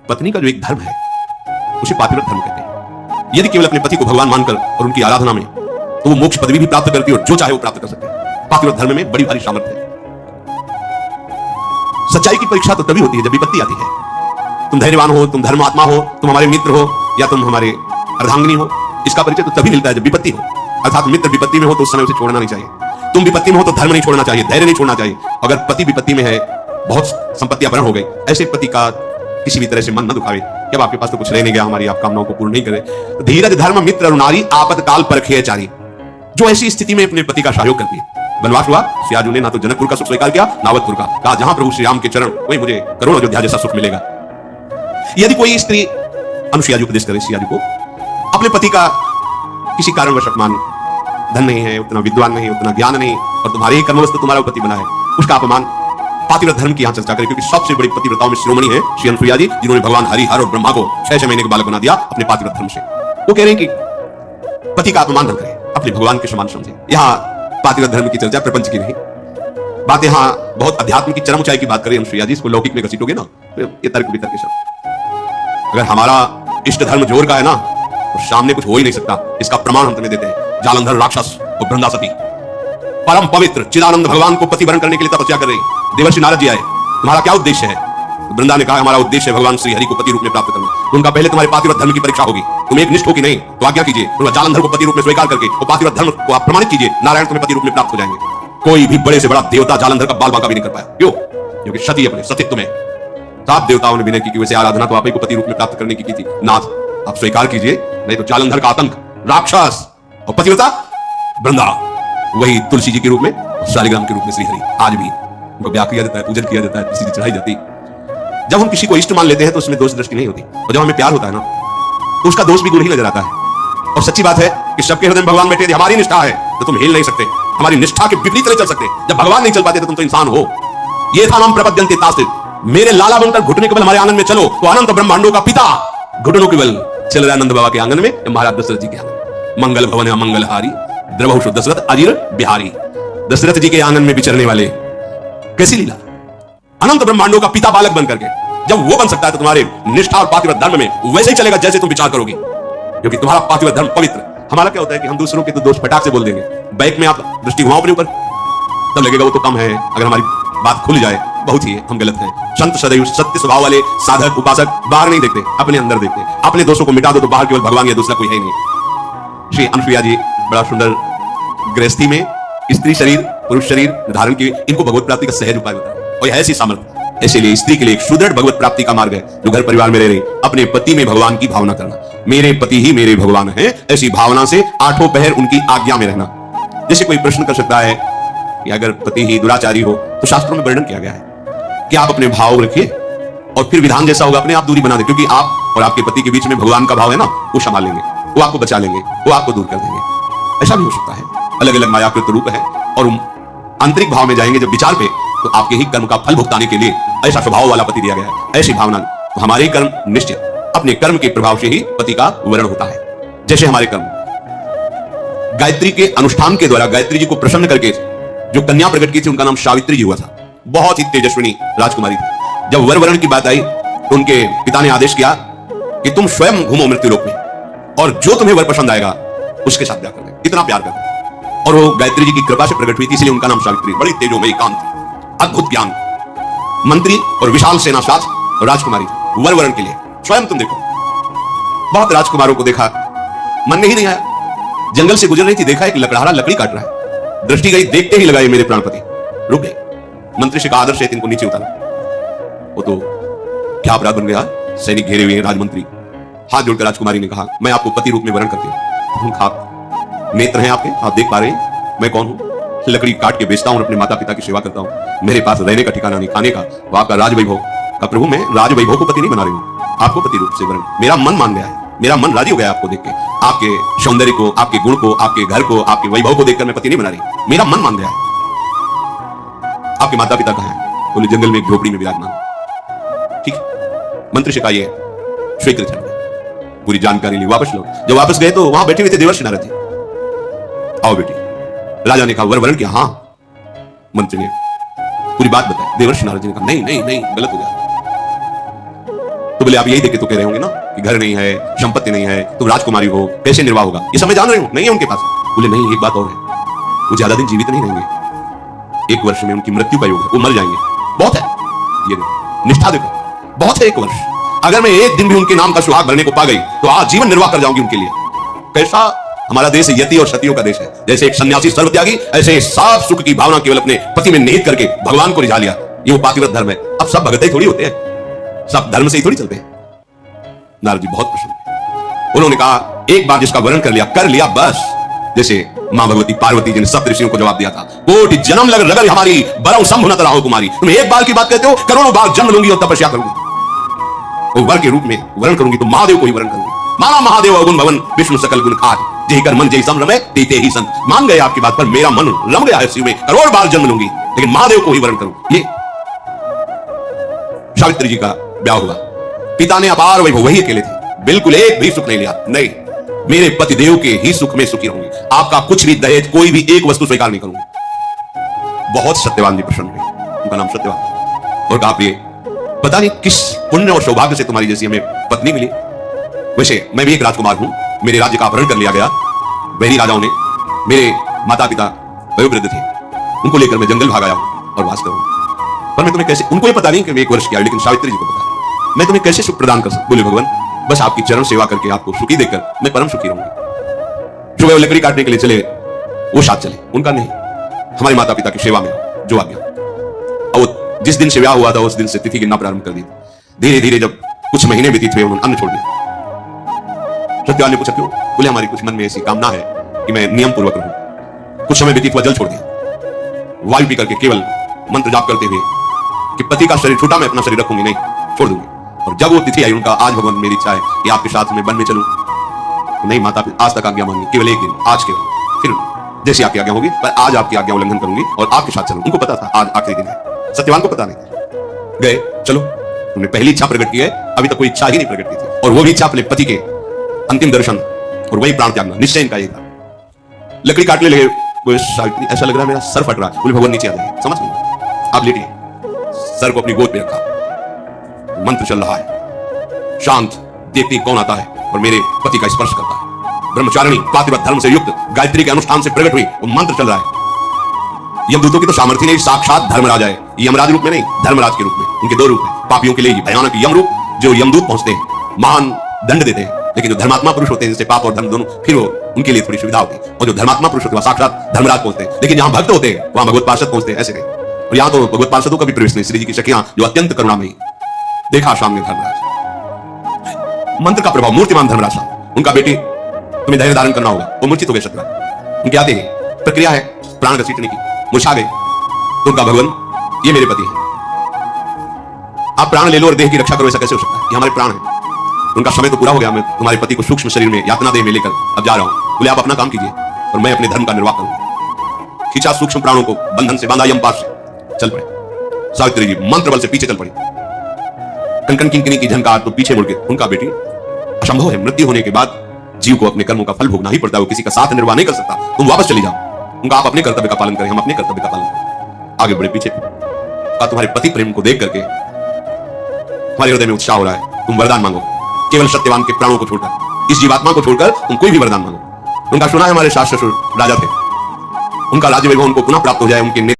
पत्नी का जो एक धर्म है उसे पातिव्रत धर्म कहते हैं। यदि केवल अपने पति को भगवान मानकर और उनकी आराधना में, तो वो मोक्ष पदवी भी प्राप्त करती है और जो चाहे वो प्राप्त कर सकते हैं। पातिव्रत धर्म में बड़ी भारी सामर्थ्य है। सच्चाई की परीक्षा तो तभी होती है जब विपत्ति आती है। तुम धैर्यवान हो, तुम धर्मात्मा हो, तुम हमारे मित्र हो या तुम हमारे अर्धांगिनी हो, इसका परिचय तो तभी मिलता है जब विपत्ति हो। अर्थात मित्र विपत्ति में हो तो उस समय उसे छोड़ना नहीं चाहिए। तुम विपत्ति में हो तो धर्म नहीं छोड़ना चाहिए, धैर्य नहीं छोड़ना चाहिए। अगर पति विपत्ति में है, बहुत संपत्तियां अपहरण हो गई, ऐसे पति का किसी भी तरह से मन न दुखावे कि अब आपके पास तो कुछ रह नहीं गया, हमारी आप कामनाओं को पूर्ण नहीं करे। तो धीरज धर्म मित्र और नारी आपातकाल परखे चारी, जो ऐसी स्थिति में अपने पति का सहयोग करती है। वनवास हुआ, सियाजू ने ना तो जनकपुर का सुख स्वीकार किया ना अवधपुर का, कहा जहां प्रभु श्री राम के चरण वही मुझे करोड़ अयोध्या जैसा सुख मिलेगा। यदि कोई स्त्री अनुसुईया उपदेश करे सियाजू को, अपने पति का किसी कारणवश अपमान, धन नहीं है, उतना विद्वान नहीं, उतना ज्ञान नहीं, और तुम्हारे ही कर्मवश तुम्हारा पति बना है, उसका अपमान, पातिव्रत धर्म की यहां चर्चा करें, क्योंकि सबसे बड़ी पतिव्रताओं में शिरोमणि है श्री अनुसुईया जी, जिन्होंने भगवान हरि हर और ब्रह्मा को 6 महीने के बालक बना दिया अपने पातिव्रत धर्म से। वो कह रहे हैं कि पति का अपमान न करें, अपने भगवान के समान समझे। यहां पातिव्रत धर्म की चर्चा प्रपंच की नहीं, बात यहां बहुत अध्यात्म की चरम ऊंचाई की बात करें अनुसुईया जी, इसको लौकिक में घसीटोगे ना ये तर्क वितर्क के शब्द। अगर हमारा इष्ट धर्म जोर का है ना तो सामने कुछ हो ही नहीं सकता। इसका प्रमाण हम तुम्हें देते हैं। जालंधर राक्षस और वृंदा सती परम पवित्र चिदानंद भगवान को पतिवरण करने के लिए तपस्या कर रही। देवर्षि नारद जी आए, तुम्हारा क्या उद्देश्य है? तो वृंदा ने कहा हमारा उद्देश्य है भगवान श्री हरि को पति रूप में प्राप्त करना। तो उनका पहले तुम्हारे पातिव्रत धर्म की परीक्षा होगी, तुम एक निष्ठ हो कि नहीं, तो आज्ञा कीजिए, तुम्हारा जालंधर को पति रूप में स्वीकार करके वो पातिव्रत धर्म को आप प्रमाणित कीजिए, नारायण तुम्हें पति रूप में प्राप्त हो जाएंगे। कोई भी बड़े से बड़ा देवता जालंधर का बाल बांका भी नहीं कर पाया। क्यों? क्योंकि सती अपने सतीत्व में 7 देवताओं ने विनय की कि वैसे आराधना तो आप ही को पति रूप में प्राप्त करने की थी, नाथ आप स्वीकार कीजिए, नहीं तो जालंधर का आतंक, राक्षस और पतिव्रता वृंदा वही तुलसी जी के रूप में, शालिग्राम के रूप में श्री हरि। आज भी उनको ब्याह किया जाता है, पूजन किया जाता है, तुलसी जी चढ़ाई जाती। जब हम किसी को इष्ट मान लेते हैं तो उसमें दोष दृष्टि नहीं होती, और जब हमें प्यार होता है ना तो उसका दोष भी गुण ही नजर आता है। और सच्ची बात है कि सबके हृदय में भगवान बैठे, यदि हमारी निष्ठा है तो तुम हिल नहीं सकते, हमारी निष्ठा के विपरीत नहीं चल सकते। जब भगवान नहीं चल पाते तो तुम तो इंसान हो। ये था नाम प्रपद्यन्ते तास्ते, मेरे लाला बनकर घुटने के बल हमारे आंगन में चलो, तो अनंत ब्रह्मांडों का पिता घुटनों के बल चल रहा नंद बाबा के आंगन में, महाराज दशरथ जी के आंगन। मंगल भवन मंगलहारी द्रवहु दशरथ अजीर बिहारी। दशरथ जी के आंगन में विचरने वाले, कैसी लीला! अनंत ब्रह्मांडों का पिता बालक बन करके, जब वो बन सकता है तो तुम्हारे निष्ठा और पातिव्रत धर्म में वैसे ही चलेगा जैसे तुम विचार करोगे, क्योंकि तुम्हारा पातिव्रत धर्म पवित्र। हमारा क्या होता है कि हम दूसरों के तो दोष फटाक से बोल देंगे, बैक में आप दृष्टि घुमाओ अपने ऊपर, तब लगेगा वो तो कम है। अगर हमारी बात खुल जाए बहुत ही हम गलत हैं। संत सदैव सत्य स्वभाव वाले साधक उपासक बाहर नहीं देखते, अपने अंदर देखते। अपने दोषों को मिटा दो तो बाहर केवल भगवान या दूसरा कोई है नहीं। श्री अनुसुईया जी बड़ा सुंदर गृहस्थी में स्त्री शरीर पुरुष शरीर धारण की, इनको भगवत प्राप्ति का सहज उपाय बताया, और यह ऐसी सामर्थ्य। इसलिए स्त्री के लिए एक सुदृढ़ भगवत प्राप्ति का मार्ग है जो घर परिवार में रह रही, अपने पति में भगवान की भावना करना। मेरे पति ही मेरे भगवान हैं, ऐसी भावना से 8 पहर उनकी आज्ञा में रहना। जैसे कोई प्रश्न कर सकता है कि अगर पति ही दुराचारी हो तो शास्त्रों में वर्णन किया गया है कि आप अपने भाव रखिए और फिर विधान जैसा होगा अपने आप दूरी बना दे, क्योंकि आप और आपके पति के बीच में भगवान का भाव है ना, वो संभाल लेंगे, वो आपको बचा लेंगे, वो आपको दूर कर देंगे। ऐसा भी हो सकता है। अलग अलग मायाकृत रूप है, और आंतरिक भाव में जाएंगे जब विचार पे, तो आपके ही कर्म का फल भुगताने के लिए ऐसा स्वभाव वाला पति दिया गया है, ऐसी भावना। तो हमारे कर्म निश्चित, अपने कर्म के प्रभाव से ही पति का वर्ण होता है। जैसे हमारे कर्म गायत्री के अनुष्ठान के द्वारा गायत्री जी को प्रसन्न करके जो कन्या प्रकट की थी, उनका नाम सावित्री जी हुआ था। बहुत ही तेजस्विनी राजकुमारी थी। जब वर वर्ण की बात आई तो उनके पिता ने आदेश किया कि तुम स्वयं घूमो मृत्युलोक में, और जो तुम्हें वर पसंद आएगा उसके साथ ब्याह कर दे। इतना प्यार करते, और वो गायत्री जी की कृपा से प्रकट हुई थी, इसलिए उनका नाम सावित्री। बड़ी तेजोमयी कांति, अद्भुत ज्ञान, मंत्री और विशाल सेना साथ राजकुमारी वर वर्ण के लिए। स्वयं तुम देखो, बहुत राजकुमारों को देखा, मन में ही नहीं आया। जंगल से गुजर रही थी, देखा एक लकड़हारा लकड़ी काट रहा है, दृष्टि गई, देखते ही लगाए मेरे प्राणपति, रुक गए। मंत्री से कहा आदर से इनको नीचे उतारा। वो तो क्या अपराध बन गया, सैनिक घेरे हुए राजमंत्री। हाथ जोड़कर राजकुमारी ने कहा मैं आपको पति रूप में वर्ण करती हूं। नेत्र हैं आपके, आप देख पा रहे हैं मैं कौन हूं। लकड़ी काट के बेचता हूं और अपने माता पिता की सेवा करता हूं। मेरे पास रहने का ठिकाना नहीं, खाने का, वो आपका राजवैभव का प्रभु। मैं राजवैभव को पति नहीं बना रही हूं, आपको पति रूप से वर्ण। मेरा मन मान गया है, मेरा मन राजी हो गया आपको देख के, आपके सौंदर्य को, आपके गुण को, आपके घर को, आपके वैभव को देखकर मैं पति नहीं बना रही, मेरा मन मान गया है। आपके माता पिता कहां हैं? बोले जंगल में एक झोपड़ी में विराजमान। ठीक, मंत्री से कहा ये स्वीकृत है। पूरी जानकारी ली, वापस लो। जब वापस गए तो वहां बैठे हुए थे देवर्षि नारद जी। आओ बेटी। राजा ने कहा वर वर्ण किया? हाँ। मंत्री ने पूरी बात बताई। देवर्षि नारद जी ने कहा नहीं नहीं नहीं, गलत हो गया। तो बोले आप यही देख के तो कह रहे होंगे ना कि घर नहीं है, संपत्ति नहीं है, तुम राजकुमारी हो, कैसे निर्वाह होगा? ये सब मैं जान रही हूँ, नहीं है उनके पास। बोले नहीं, एक बात और है, वो ज्यादा दिन जीवित नहीं रहेंगे, 1 वर्ष में उनकी मृत्यु का योग है, वो मर जाएंगे। बहुत है, ये निष्ठा देखो, बहुत है 1 वर्ष। अगर मैं एक दिन भी उनके नाम का सुहाग भरने को पा गई तो आज जीवन निर्वाह कर जाऊंगी उनके लिए। कैसा हमारा देश यति और सतियों का देश है। जैसे एक सन्यासी सर्वत्यागी, ऐसे साफ सुख की भावना केवल अपने पति में निहित करके भगवान को रिझा लिया। ये वो पातिव्रत धर्म है। अब सब भगत ही थोड़ी होते हैं, सब धर्म से ही थोड़ी चलते हैं। नारद जी बहुत प्रसन्न, उन्होंने कहा एक बार जिसका वर्णन कर लिया बस। जैसे मां भगवती पार्वती जी ने सप्त ऋषियों को जवाब दिया था, कोटि जन्म लग रगर हमारी बरऊ शंभु न तराहो कुमारी। तुम एक बार की बात कहते हो, करोड़ों बार जन्म लूंगी और तपस्या करूंगी, और वर के रूप में वर्ण करूंगी तो महादेव को ही वर्ण करूंगी। माना महादेव अवगुण भवन विष्णु सकल गुण खाद, जय कर मन जय सम रमे देते ही संत। मान गए आपकी बात पर, मेरा मन रम गया है शिव में, करोड़ बार जन्म लूंगी लेकिन महादेव को ही वर्ण करूं। ये सावित्री जी का ब्याह हुआ, पिता ने अपार वैभव, वही अकेले थे, बिल्कुल एक भी सुख नहीं लिया। नहीं, मेरे पति देव के ही सुख में सुखी रहूंगी, आपका कुछ भी दहेज कोई भी एक वस्तु स्वीकार नहीं करूंगी। बहुत सत्यवान जी प्रसन्न हुए, उनका नाम सत्यवान, और कहा प्रिय पता नहीं किस पुण्य और सौभाग्य से तुम्हारी जैसी हमें पत्नी मिली। वैसे मैं भी एक राजकुमार हूं, मेरे राज्य का अपहरण कर लिया गया वैरी राजाओं ने। मेरे माता पिता वयोवृद्ध थे, उनको लेकर मैं जंगल भाग आया हूं और वास करूं। पर मैं तुम्हें कैसे, उनको ये पता नहीं कि मैं 1 वर्ष किया, लेकिन सावित्री जी को पता, मैं तुम्हें कैसे सुख प्रदान कर सकता। बोले भगवान बस आपकी चरण सेवा करके आपको सुखी देखकर मैं परम सुखी रहूंगी। सुबह लकड़ी काटने के लिए चले, वो साथ चले, उनका नहीं, हमारे माता पिता की सेवा में जो आज्ञा। और जिस दिन से ब्याह हुआ था उस दिन से तिथि गिनना प्रारंभ कर दी। धीरे धीरे जब कुछ महीने व्यतीत हुए, उन्होंने अन्न छोड़ दिया। सत्यवान ने पूछा क्यों? बोले हमारी कुछ मन में ऐसी कामना है कि मैं नियम पूर्वक रहूं। कुछ समय व्यतीत हुआ, जल छोड़ दिया। वायु पी करके केवल मंत्र जाप करते हुए कि पति का शरीर छूटा, मैं अपना शरीर रखूंगी नहीं, छोड़ दूंगी। और जब वो तिथि आई, उनका आज भगवान मेरी इच्छा है कि आपके साथ में वन में चलूं। नहीं माता, आज तक आज्ञा मांगी, केवल एक दिन, आज केवल, फिर जैसी आपकी आज्ञा होगी, पर आज आपकी आज्ञा उल्लंघन करूंगी और आपके साथ चलूंगी। उनको पता था आज आखिरी दिन है, सत्यवान को पता नहीं। गए, चलो तुमने पहली इच्छा प्रकट की है, अभी तक कोई इच्छा ही नहीं प्रकट की थी, और वो भी इच्छा अपने पति के अंतिम दर्शन और वही प्राण त्यागना, निश्चय इनका ये था। लकड़ी काटने लगे, सावित्री ऐसा लग रहा है मेरा सर फट रहा है। बोले भगवान नीचे आ जाइए, समझ में आप लेटिए, सर को अपनी गोद पे रखा, मंत्र चल रहा है, शांत, देखती कौन आता है और मेरे पति का स्पर्श करता है। ब्रह्मचारिणी पातिव्रत धर्म से युक्त गायत्री के अनुष्ठान से प्रकट हुई, वो मंत्र चल रहा है। यमदूतों की तो सामर्थ्य नहीं, साक्षात धर्मराज है, यमराज रूप में नहीं, धर्मराज के रूप में। उनके 2 रूप हैं, पापियों के लिए भयानक यम रूप, जो यमदूत पहुंचते हैं, महान दंड देते हैं, लेकिन जो धर्मात्मा पुरुष होते हैं, जैसे पाप और धर्म दोनों, फिर वो उनके लिए थोड़ी सुविधा होती है। और जो धर्मात्मा पुरुष होते हैं साक्षात धर्मराज पहुंचते हैं, लेकिन जहां भक्त होते हैं वहां भगवत पार्षद पहुंचते हैं, ऐसे नहीं। और यहां तो भगवत पार्षदों का भी प्रवेश नहीं। श्री जी की सखियां जो अत्यंत करुणामयी, देखा सामने धर्मराज, मंत्र का प्रभाव, मूर्तिमान धर्मराज, उनका बेटी तुम्हें धैर्य धारण करना होगा, वो मूर्छित हो गए सत्यवान। उनके आते ही प्रक्रिया है प्राण घसीटने की, मुरझा गए। तो उनका भगवान ये मेरे पति है, आप प्राण ले लो और देह की रक्षा करो, ऐसा कैसे हो सकता है? ये हमारे प्राण है। उनका समय तो पूरा हो गया, मैं तुम्हारे पति को सूक्ष्म शरीर में यातना देह में लेकर अब जा रहा हूं। बोले आप अपना काम कीजिए और मैं अपने धर्म का निर्वाह करूंगा। खींचा सूक्ष्म प्राणों को, बंधन से बांधा यमपाश से, चल पड़े। सावित्री जी मंत्र बल से पीछे चल पड़ी। कनकन किंकिनी की झनकार तो पीछे मुड़ के, उनका बेटी असंभव है, मृत्यु होने के बाद जीव को अपने कर्मों का फल भोगना ही पड़ता है, वो किसी का साथ निर्वाह नहीं कर सकता। तुम वापस चली जाओ। उनका आप अपने कर्तव्य का पालन करें, हम अपने कर्तव्य का पालन करें। आगे बढ़े, पीछे का तुम्हारे पति प्रेम को देख करके हमारे हृदय में उत्साह हो रहा है, तुम वरदान मांगो, केवल सत्यवान के प्राणों को छोड़कर, इस जीवात्मा को छोड़कर तुम कोई भी वरदान मांगो। उनका सुना है हमारे सास ससुर राजा थे, उनका राज्य वैभव उनको पुनः प्राप्त हो जाए, उनके